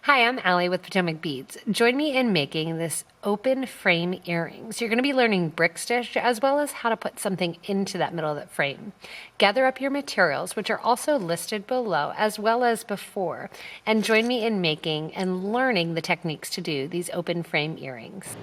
Hi, I'm Allie with PotomacBeads. Join me in making this open frame earrings. You're going to be learning brick stitch as well as how to put something into that middle of that frame. Gather up your materials, which are also listed below as well as before, and join me in making and learning the techniques to do these open frame earrings.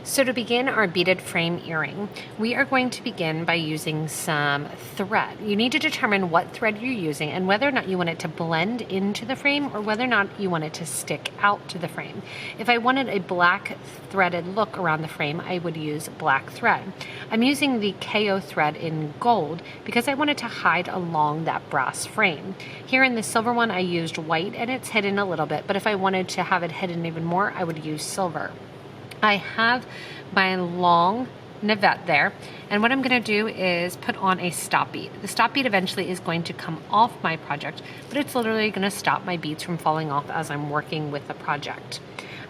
So to begin our beaded frame earring, we are going to begin by using some thread. You need to determine what thread you're using and whether or not you want it to blend into the frame or whether or not you want it to stick out to the frame. If I wanted a black threaded look around the frame, I would use black thread. I'm using the KO thread in gold because I wanted to hide along that brass frame. Here in the silver one, I used white and it's hidden a little bit, but if I wanted to have it hidden even more, I would use silver. I have my long Navette there, and what I'm going to do is put on a stop bead. The stop bead eventually is going to come off my project, but it's literally going to stop my beads from falling off as I'm working with the project.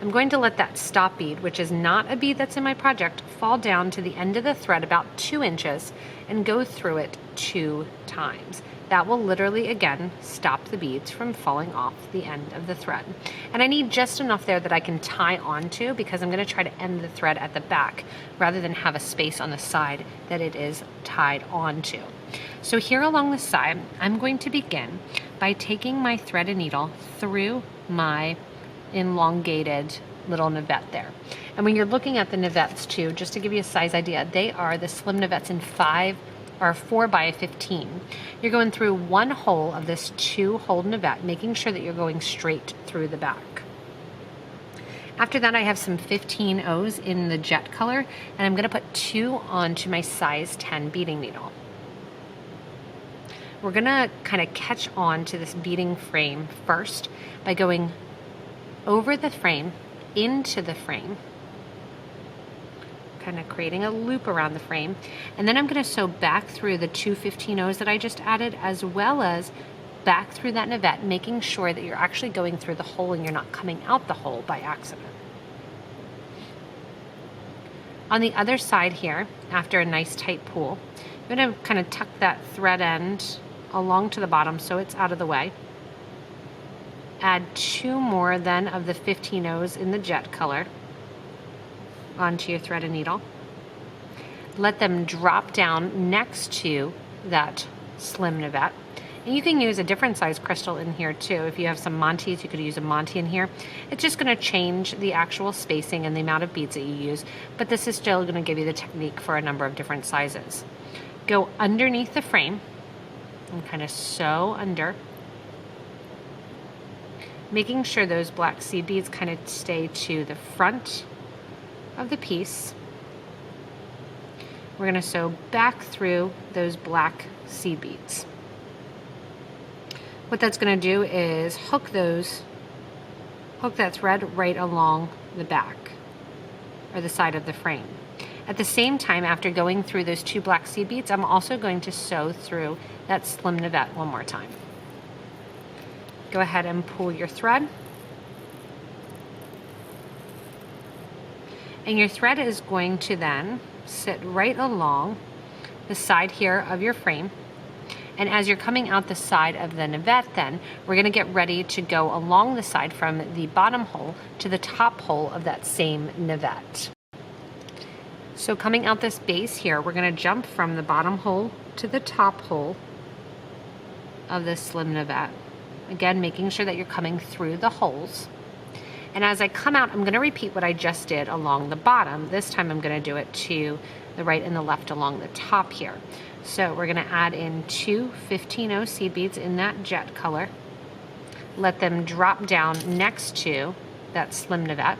I'm going to let that stop bead, which is not a bead that's in my project, fall down to the end of the thread about 2 inches and go through it 2 times. That will literally, again, stop the beads from falling off the end of the thread. And I need just enough there that I can tie onto because I'm going to try to end the thread at the back rather than have a space on the side that it is tied onto. So here along the side, I'm going to begin by taking my thread and needle through my elongated little Navette there. And when you're looking at the Navettes too, just to give you a size idea, they are the slim Navettes in 4 by 15. You're going through 1 hole of this 2-hole Navette, making sure that you're going straight through the back. After that, I have some 15-0s in the jet color, and I'm going to put 2 onto my size 10 beading needle. We're going to kind of catch on to this beading frame first by going over the frame, into the frame, kind of creating a loop around the frame, and then I'm going to sew back through the 2 15-0s that I just added, as well as back through that Navette, making sure that you're actually going through the hole and you're not coming out the hole by accident. On the other side here, after a nice tight pull, I'm going to kind of tuck that thread end along to the bottom so it's out of the way. Add 2 more then of the 15-0s in the jet color onto your thread and needle. Let them drop down next to that slim Navette. And you can use a different size crystal in here too. If you have some Montes, you could use a Monte in here. It's just going to change the actual spacing and the amount of beads that you use, but this is still going to give you the technique for a number of different sizes. Go underneath the frame and kind of sew under, making sure those black seed beads kind of stay to the front of the piece. We're going to sew back through those black seed beads. What that's going to do is hook that thread right along the back or the side of the frame. At the same time, after going through those 2 black seed beads, I'm also going to sew through that slim Navette one more time. Go ahead and pull your thread. And your thread is going to then sit right along the side here of your frame. And as you're coming out the side of the Navette then, we're going to get ready to go along the side from the bottom hole to the top hole of that same Navette. So coming out this base here, we're going to jump from the bottom hole to the top hole of this slim Navette. Again, making sure that you're coming through the holes. And as I come out, I'm going to repeat what I just did along the bottom. This time I'm going to do it to the right and the left along the top here. So we're going to add in 2 15-0 seed beads in that jet color. Let them drop down next to that slim Navette.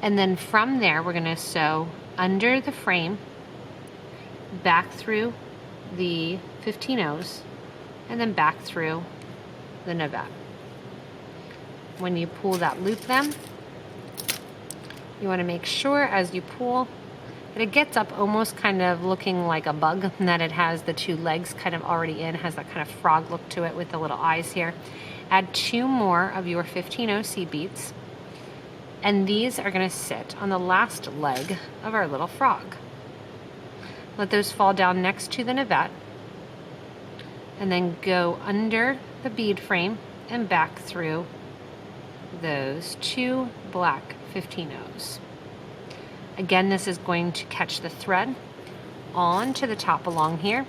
And then from there, we're going to sew under the frame, back through the 15-0s, and then back through the Navette. When you pull that loop then, you want to make sure as you pull that it gets up almost kind of looking like a bug, and that it has the 2 legs kind of already in, has that kind of frog look to it with the little eyes here. Add 2 more of your 15-0 seed beads, and these are going to sit on the last leg of our little frog. Let those fall down next to the Navette, and then go under the bead frame and back through those 2 black 15-0s. Again, this is going to catch the thread onto the top along here.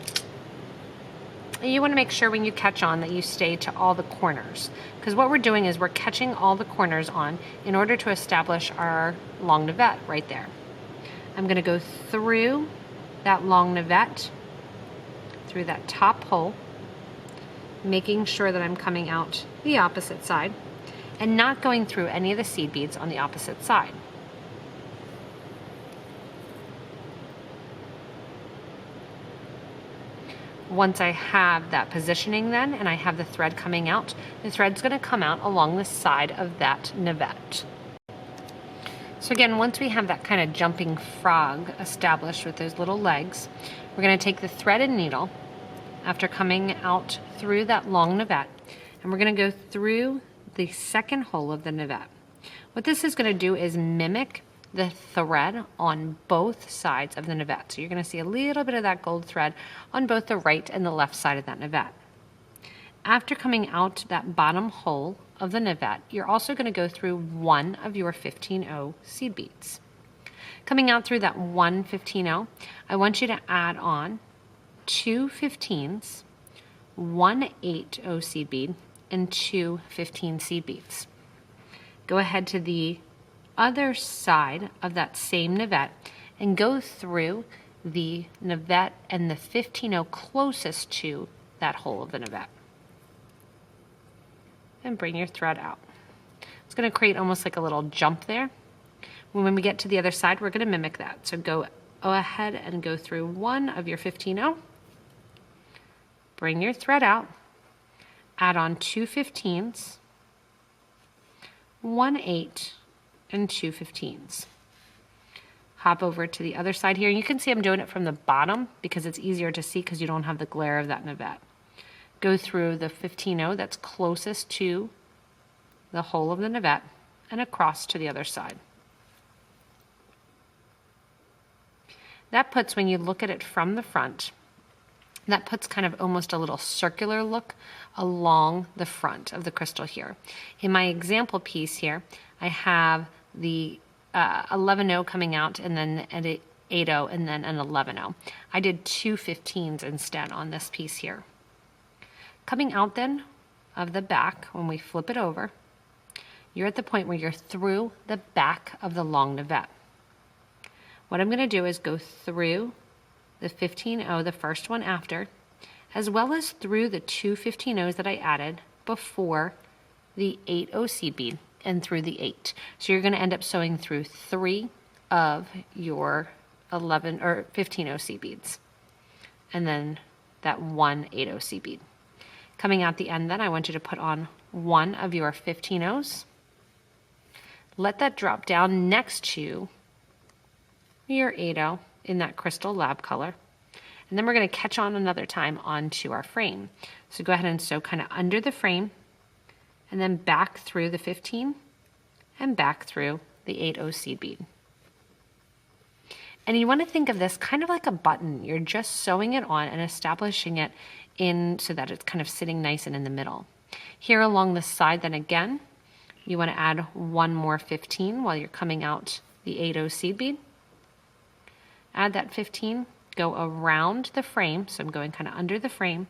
And you want to make sure when you catch on that you stay to all the corners, because what we're doing is we're catching all the corners on in order to establish our long navette right there. I'm going to go through that long navette, through that top hole, making sure that I'm coming out the opposite side and not going through any of the seed beads on the opposite side. Once I have that positioning then, and I have the thread coming out, the thread's going to come out along the side of that navette. So again, once we have that kind of jumping frog established with those little legs, we're going to take the thread and needle after coming out through that long navette, and we're going to go through the second hole of the navette. What this is going to do is mimic the thread on both sides of the navette. So you're going to see a little bit of that gold thread on both the right and the left side of that navette. After coming out that bottom hole of the navette, you're also going to go through one of your 15-0 seed beads. Coming out through that one 15-0, I want you to add on 2 15s, 1 8-0 seed bead, and 2 15 seed beads. Go ahead to the other side of that same navette and go through the navette and the 15-0 closest to that hole of the navette. And bring your thread out. It's going to create almost like a little jump there. When we get to the other side, we're going to mimic that. So go ahead and go through one of your 15-0. Bring your thread out. Add on 2 15s, 1 8, and 2 15s. Hop over to the other side here. You can see I'm doing it from the bottom because it's easier to see because you don't have the glare of that navette. Go through the 15-0 that's closest to the hole of the navette and across to the other side. That puts, when you look at it from the front, that puts kind of almost a little circular look along the front of the crystal here. In my example piece here, I have the 11-0 coming out and then an 8-0 and then an 11-0. I did 2 15s instead on this piece here. Coming out then of the back, when we flip it over, you're at the point where you're through the back of the long navette. What I'm going to do is go through the 15-0, the first one after, as well as through the 2 15-0s that I added before the 8-0 seed bead and through the 8. So you're going to end up sewing through 3 of your 11 or 15-0 seed beads, and then that 1 8-0 seed bead. Coming out the end then, I want you to put on one of your 15-0s. Let that drop down next to your 8-0 in that crystal lab color. And then we're going to catch on another time onto our frame. So go ahead and sew kind of under the frame and then back through the 15 and back through the 8-0 seed bead. And you want to think of this kind of like a button. You're just sewing it on and establishing it in so that it's kind of sitting nice and in the middle. Here along the side then again, you want to add one more 15 while you're coming out the 8-0 seed bead. Add that 15, go around the frame, so I'm going kind of under the frame,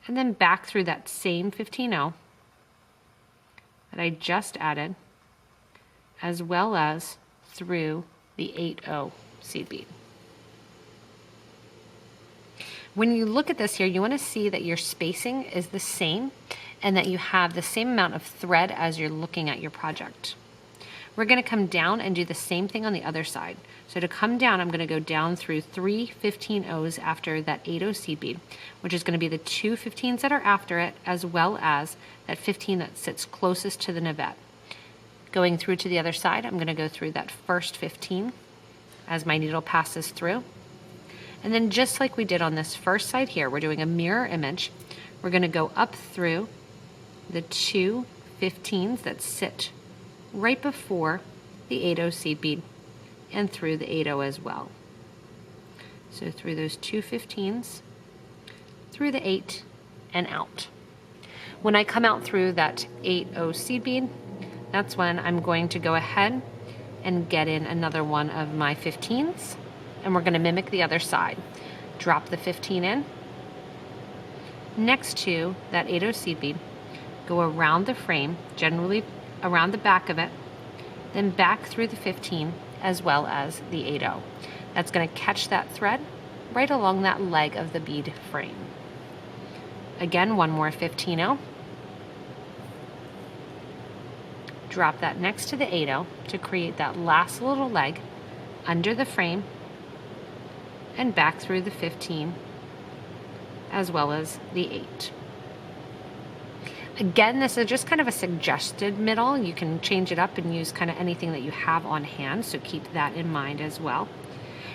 and then back through that same 15-0 that I just added, as well as through the 8-0 seed bead. When you look at this here, you want to see that your spacing is the same and that you have the same amount of thread as you're looking at your project. We're going to come down and do the same thing on the other side. So to come down, I'm going to go down through 3 15-0s after that 8-0 seed bead, which is going to be the 2 15s that are after it, as well as that 15 that sits closest to the navette. Going through to the other side, I'm going to go through that first 15 as my needle passes through. And then just like we did on this first side here, we're doing a mirror image. We're going to go up through the 2 15s that sit right before the 8-0 seed bead and through the 8-0 as well. So through those 2 15s, through the 8, and out. When I come out through that 8/0 seed bead, that's when I'm going to go ahead and get in another one of my 15s, and we're going to mimic the other side. Drop the 15 in next to that 8/0 seed bead, go around the frame, generally around the back of it, then back through the 15 as well as the 8/0. That's going to catch that thread right along that leg of the bead frame. Again, one more 15/0. Drop that next to the 8/0 to create that last little leg under the frame and back through the 15 as well as the 8. Again, this is just kind of a suggested middle. You can change it up and use kind of anything that you have on hand, so keep that in mind as well.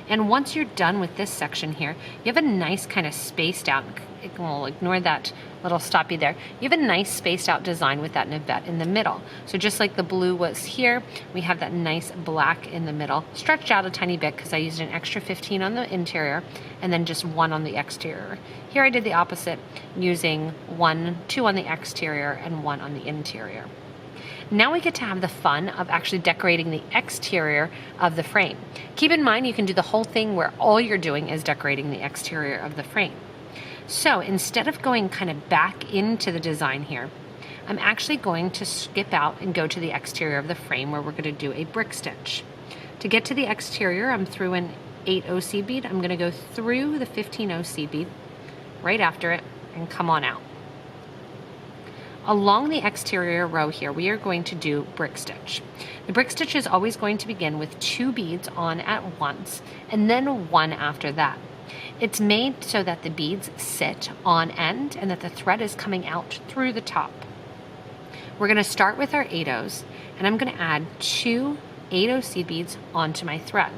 And once you're done with this section here, you have a nice kind of spaced out, we'll ignore that little stoppy there. You have a nice spaced out design with that Navette in the middle. So just like the blue was here, we have that nice black in the middle, stretched out a tiny bit because I used an extra 15 on the interior and then just 1 on the exterior. Here I did the opposite, using 2 on the exterior and 1 on the interior. Now we get to have the fun of actually decorating the exterior of the frame. Keep in mind, you can do the whole thing where all you're doing is decorating the exterior of the frame. So instead of going kind of back into the design here, I'm actually going to skip out and go to the exterior of the frame where we're going to do a brick stitch. To get to the exterior, I'm through an 8/0 seed bead. I'm going to go through the 15/0 seed bead right after it and come on out. Along the exterior row here, we are going to do brick stitch. The brick stitch is always going to begin with 2 beads on at once and then 1 after that. It's made so that the beads sit on end and that the thread is coming out through the top. We're going to start with our 8/0s, and I'm going to add 2 8/0 seed beads onto my thread.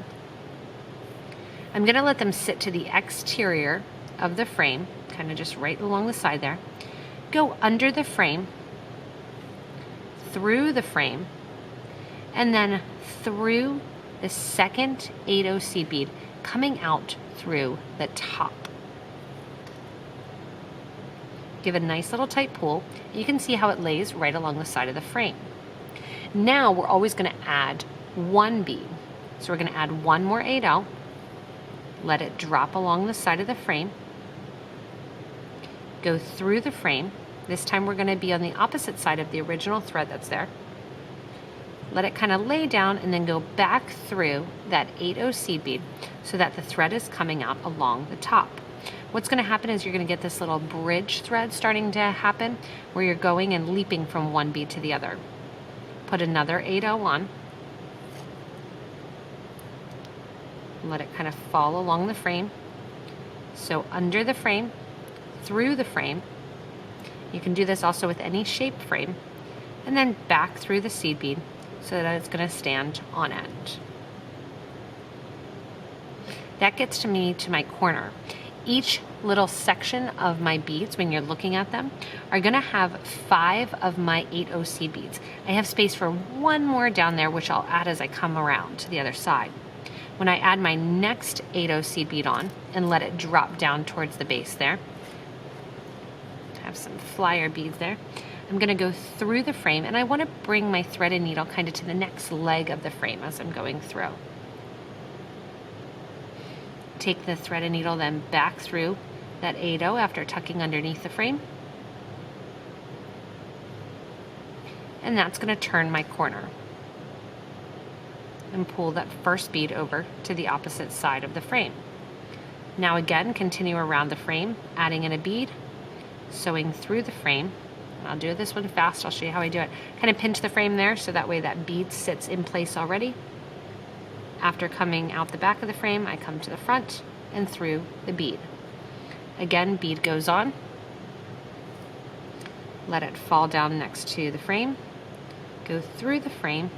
I'm going to let them sit to the exterior of the frame, kind of just right along the side there. Go under the frame, through the frame, and then through the second 8/0 seed bead, coming out through the top. Give a nice little tight pull. You can see how it lays right along the side of the frame. Now we're always going to add 1 bead. So we're going to add 1 more 8/0, let it drop along the side of the frame, go through the frame. This time we're going to be on the opposite side of the original thread that's there. Let it kind of lay down and then go back through that 8/0 seed bead so that the thread is coming out along the top. What's going to happen is you're going to get this little bridge thread starting to happen where you're going and leaping from one bead to the other. Put another 8/0 on. Let it kind of fall along the frame. So under the frame, through the frame. You can do this also with any shaped frame, and then back through the seed bead so that it's going to stand on end. That gets to me to my corner. Each little section of my beads, when you're looking at them, are going to have 5 of my 8/0 seed beads. I have space for 1 more down there, which I'll add as I come around to the other side. When I add my next 8/0 seed bead on and let it drop down towards the base there, have some flyer beads there, I'm going to go through the frame, and I want to bring my thread and needle kind of to the next leg of the frame as I'm going through. Take the thread and needle then back through that 8/0 after tucking underneath the frame, and that's going to turn my corner and pull that first bead over to the opposite side of the frame. Now again, continue around the frame, adding in a bead, sewing through the frame. I'll do this one fast, I'll show you how I do it. Kind of pinch the frame there so that way that bead sits in place already. After coming out the back of the frame, I come to the front and through the bead. Again, bead goes on. Let it fall down next to the frame. Go through the frame,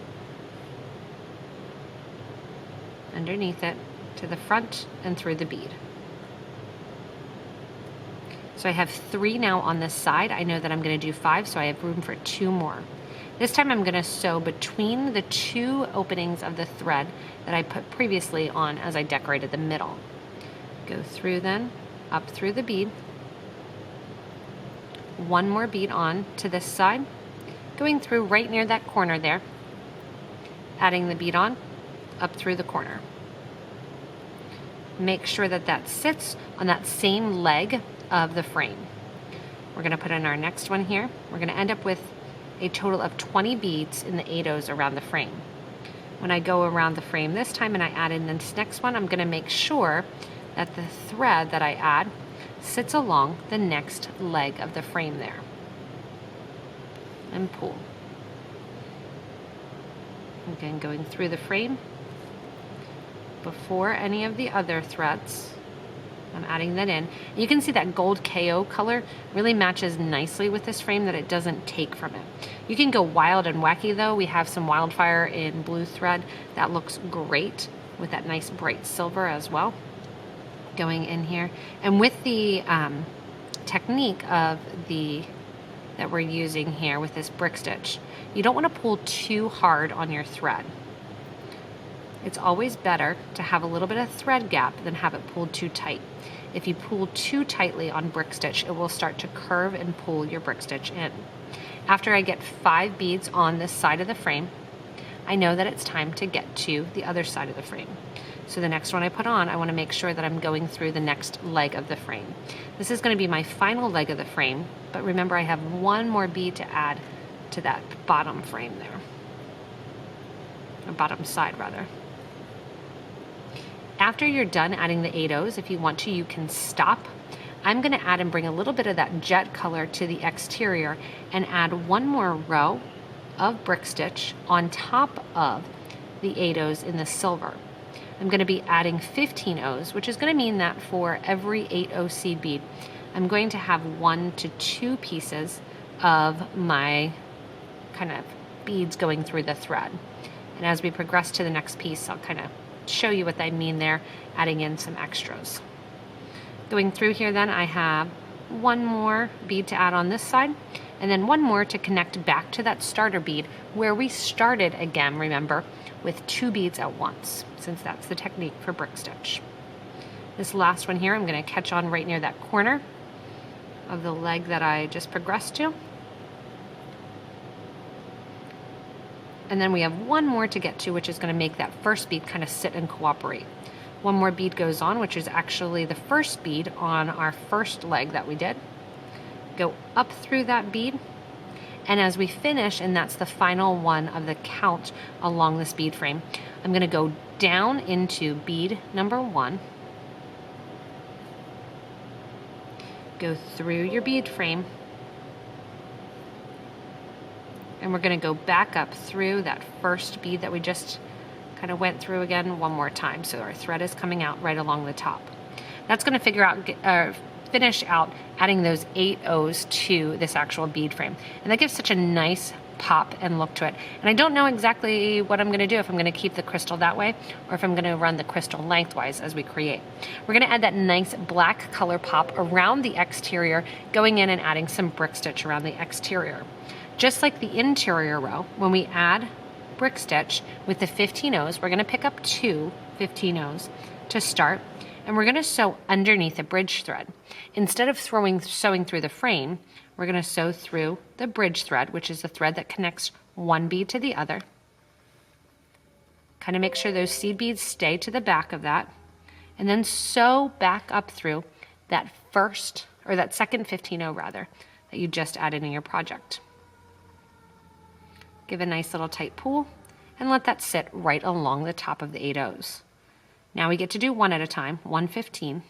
underneath it, to the front and through the bead. So I have 3 now on this side. I know that I'm going to do 5, so I have room for 2 more. This time I'm going to sew between the 2 openings of the thread that I put previously on as I decorated the middle. Go through then, up through the bead, one more bead on to this side, going through right near that corner there, adding the bead on up through the corner. Make sure that that sits on that same leg of the frame. We're going to put in our next one here. We're going to end up with a total of 20 beads in the 8/0s around the frame. When I go around the frame this time and I add in this next one, I'm going to make sure that the thread that I add sits along the next leg of the frame there. And pull. Again, going through the frame before any of the other threads. I'm adding that in. You can see that gold KO color really matches nicely with this frame, that it doesn't take from it. You can go wild and wacky though. We have some wildfire in blue thread that looks great with that nice bright silver as well going in here. And with the technique of that we're using here with this brick stitch, you don't want to pull too hard on your thread. It's always better to have a little bit of thread gap than have it pulled too tight. If you pull too tightly on brick stitch, it will start to curve and pull your brick stitch in. After I get 5 beads on this side of the frame, I know that it's time to get to the other side of the frame. So the next one I put on, I want to make sure that I'm going through the next leg of the frame. This is going to be my final leg of the frame, but remember I have one more bead to add to that bottom frame there, or bottom side rather. After you're done adding the 8/0s, if you want to, you can stop. I'm going to add and bring a little bit of that jet color to the exterior and add one more row of brick stitch on top of the 8/0s in the silver. I'm going to be adding 15/0s, which is going to mean that for every 8/0 seed bead, I'm going to have 1 to 2 pieces of my kind of beads going through the thread. And as we progress to the next piece, I'll kind of show you what I mean there, adding in some extras. Going through here then, I have one more bead to add on this side, and then one more to connect back to that starter bead where we started again, remember, with 2 beads at once, since that's the technique for brick stitch. This last one here, I'm going to catch on right near that corner of the leg that I just progressed to. And then we have one more to get to, which is going to make that first bead kind of sit and cooperate. One more bead goes on, which is actually the first bead on our first leg that we did. Go up through that bead, and as we finish, and that's the final one of the count along this bead frame, I'm going to go down into bead number 1, go through your bead frame, and we're going to go back up through that first bead that we just kind of went through again one more time. So our thread is coming out right along the top. That's going to finish out adding those 8/0s to this actual bead frame. And that gives such a nice pop and look to it. And I don't know exactly what I'm going to do, if I'm going to keep the crystal that way or if I'm going to run the crystal lengthwise as we create. We're going to add that nice black color pop around the exterior, going in and adding some brick stitch around the exterior. Just like the interior row, when we add brick stitch with the 15/0s, we're going to pick up 2 15/0s to start, and we're going to sew underneath a bridge thread. Instead of sewing through the frame, we're going to sew through the bridge thread, which is the thread that connects one bead to the other. Kind of make sure those seed beads stay to the back of that, and then sew back up through that second 15/0 rather, that you just added in your project. Give a nice little tight pull and let that sit right along the top of the 8/0s. Now we get to do one at a time, 1 15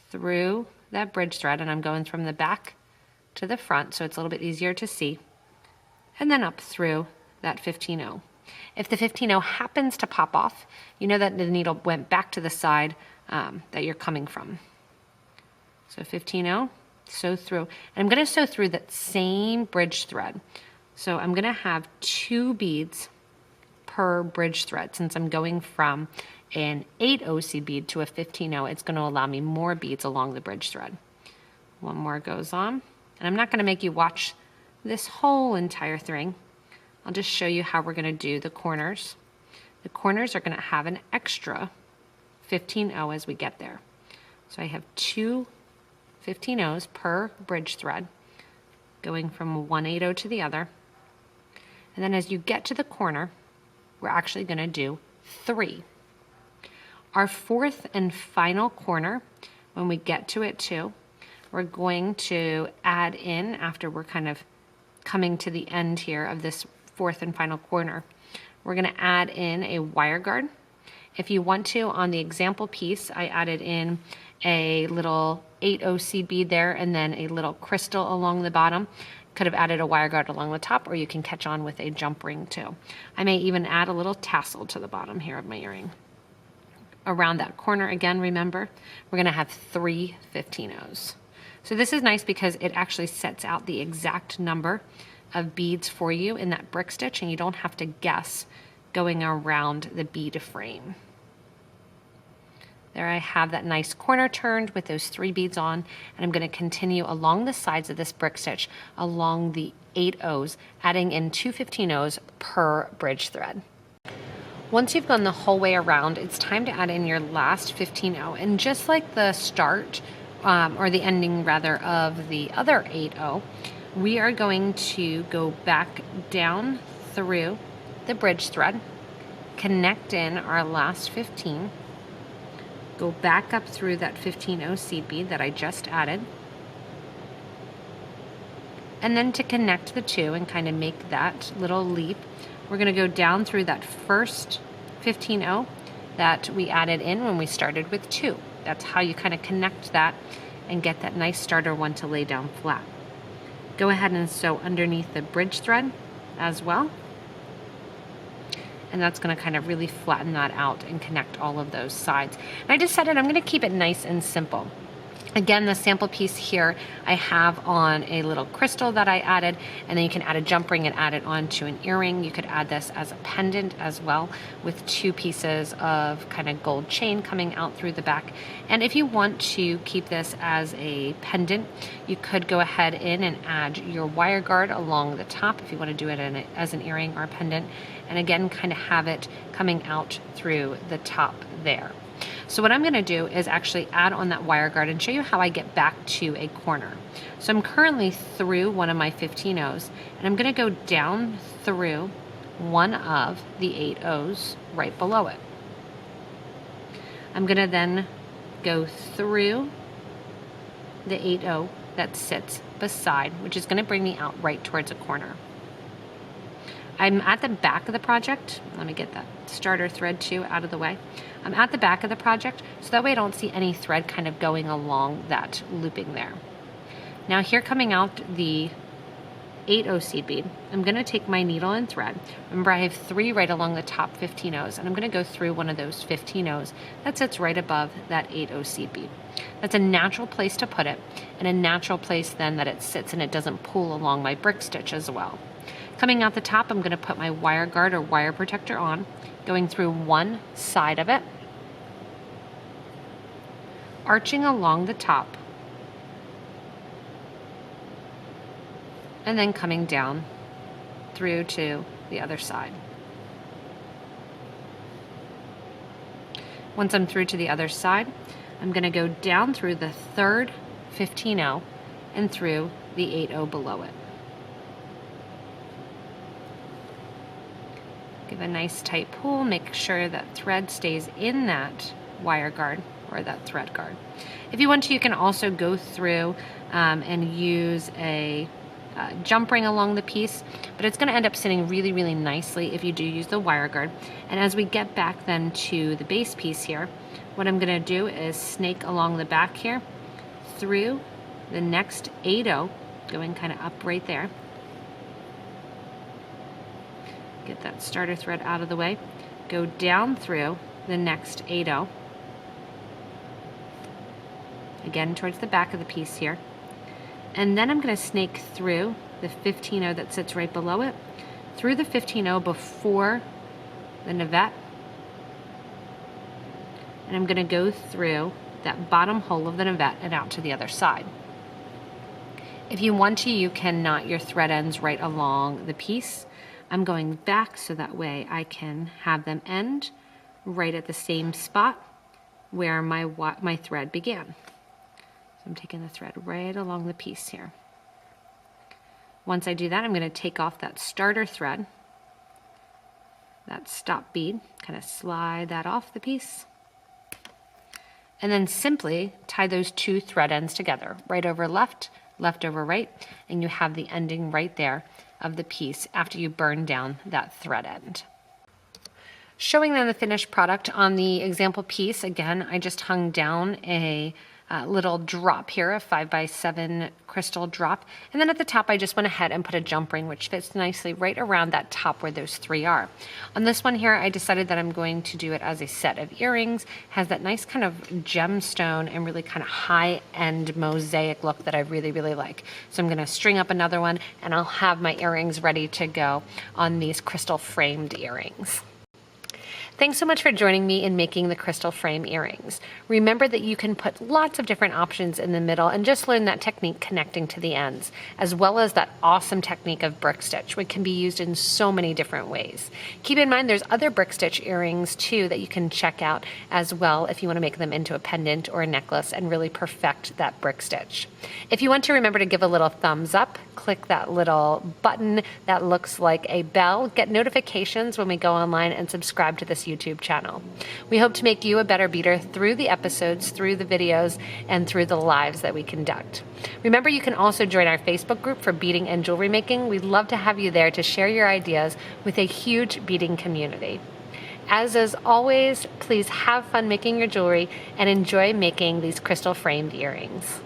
through that bridge thread, and I'm going from the back to the front so it's a little bit easier to see, and then up through that 15/0. If the 15/0 happens to pop off, you know that the needle went back to the side that you're coming from. So 15/0, sew through, and I'm going to sew through that same bridge thread. So I'm going to have 2 beads per bridge thread. Since I'm going from an 8/0 seed bead to a 15/0, it's going to allow me more beads along the bridge thread. One more goes on, and I'm not going to make you watch this whole entire thing. I'll just show you how we're going to do the corners. The corners are going to have an extra 15/0 as we get there. So I have 2 15 O's per bridge thread, going from one 8-0 to the other. And then as you get to the corner, we're actually going to do 3. Our fourth and final corner, when we get to it too, we're going to add in, after we're kind of coming to the end here of this fourth and final corner, we're going to add in a wire guard. If you want to, on the example piece, I added in a little 8-0 seed bead there and then a little crystal along the bottom. Could have added a wire guard along the top, or you can catch on with a jump ring too. I may even add a little tassel to the bottom here of my earring. Around that corner again, remember, we're going to have 3 15-O's. So this is nice because it actually sets out the exact number of beads for you in that brick stitch, and you don't have to guess going around the bead frame. There I have that nice corner turned with those 3 beads on, and I'm going to continue along the sides of this brick stitch along the 8-O's, adding in 2 15-O's per bridge thread. Once you've gone the whole way around, it's time to add in your last 15-O, and just like the start, or the ending rather, of the other 8-O, we are going to go back down through the bridge thread, connect in our last 15, go back up through that 15-O seed bead that I just added, and then to connect the two and kind of make that little leap, we're going to go down through that first 15-O that we added in when we started with 2. That's how you kind of connect that and get that nice starter one to lay down flat. Go ahead and sew underneath the bridge thread as well. And that's going to kind of really flatten that out and connect all of those sides. And I decided I'm going to keep it nice and simple. Again, the sample piece here I have on a little crystal that I added, and then you can add a jump ring and add it onto an earring. You could add this as a pendant as well, with 2 pieces of kind of gold chain coming out through the back. And if you want to keep this as a pendant, you could go ahead in and add your wire guard along the top if you want to do it as an earring or a pendant. And again, kind of have it coming out through the top there. So what I'm going to do is actually add on that wire guard and show you how I get back to a corner. So I'm currently through one of my 15-O's, and I'm going to go down through one of the 8-O's right below it. I'm going to then go through the 8-O that sits beside, which is going to bring me out right towards a corner. I'm at the back of the project. Let me get that starter thread too out of the way. I'm at the back of the project, so that way I don't see any thread kind of going along that looping there. Now here coming out the 8-O seed bead, I'm going to take my needle and thread. Remember, I have 3 right along the top 15-O's, and I'm going to go through one of those 15-O's that sits right above that 8-O seed bead. That's a natural place to put it, and a natural place then that it sits and it doesn't pull along my brick stitch as well. Coming out the top, I'm going to put my wire guard or wire protector on, going through one side of it, arching along the top, and then coming down through to the other side. Once I'm through to the other side, I'm going to go down through the third 15-O and through the 8-O below it. Give a nice tight pull, make sure that thread stays in that wire guard or that thread guard. If you want to, you can also go through and use a jump ring along the piece, but it's going to end up sitting really, really nicely if you do use the wire guard. And as we get back then to the base piece here, what I'm going to do is snake along the back here through the next 8-O, going kind of up right there. Get that starter thread out of the way, go down through the next 8-O, again towards the back of the piece here, and then I'm going to snake through the 15-O that sits right below it, through the 15-O before the Navette, and I'm going to go through that bottom hole of the Navette and out to the other side. If you want to, you can knot your thread ends right along the piece. I'm going back so that way I can have them end right at the same spot where my thread began. So I'm taking the thread right along the piece here. Once I do that, I'm going to take off that starter thread, that stop bead, kind of slide that off the piece, and then simply tie those two thread ends together, right over left, left over right, and you have the ending right there of the piece after you burn down that thread end. Showing them the finished product on the example piece, again, I just hung down a little drop here, a 5x7 crystal drop. And then at the top, I just went ahead and put a jump ring, which fits nicely right around that top where those three are. On this one here, I decided that I'm going to do it as a set of earrings. Has that nice kind of gemstone and really kind of high-end mosaic look that I really, really like. So I'm going to string up another one, and I'll have my earrings ready to go on these crystal framed earrings. Thanks so much for joining me in making the crystal frame earrings. Remember that you can put lots of different options in the middle and just learn that technique connecting to the ends, as well as that awesome technique of brick stitch, which can be used in so many different ways. Keep in mind there's other brick stitch earrings too that you can check out as well if you want to make them into a pendant or a necklace and really perfect that brick stitch. If you want to remember to give a little thumbs up, click that little button that looks like a bell, get notifications when we go online, and subscribe to this YouTube channel. We hope to make you a better beater through the episodes, through the videos, and through the lives that we conduct. Remember, you can also join our Facebook group for beading and jewelry making. We'd love to have you there to share your ideas with a huge beading community. As always, please have fun making your jewelry and enjoy making these crystal framed earrings.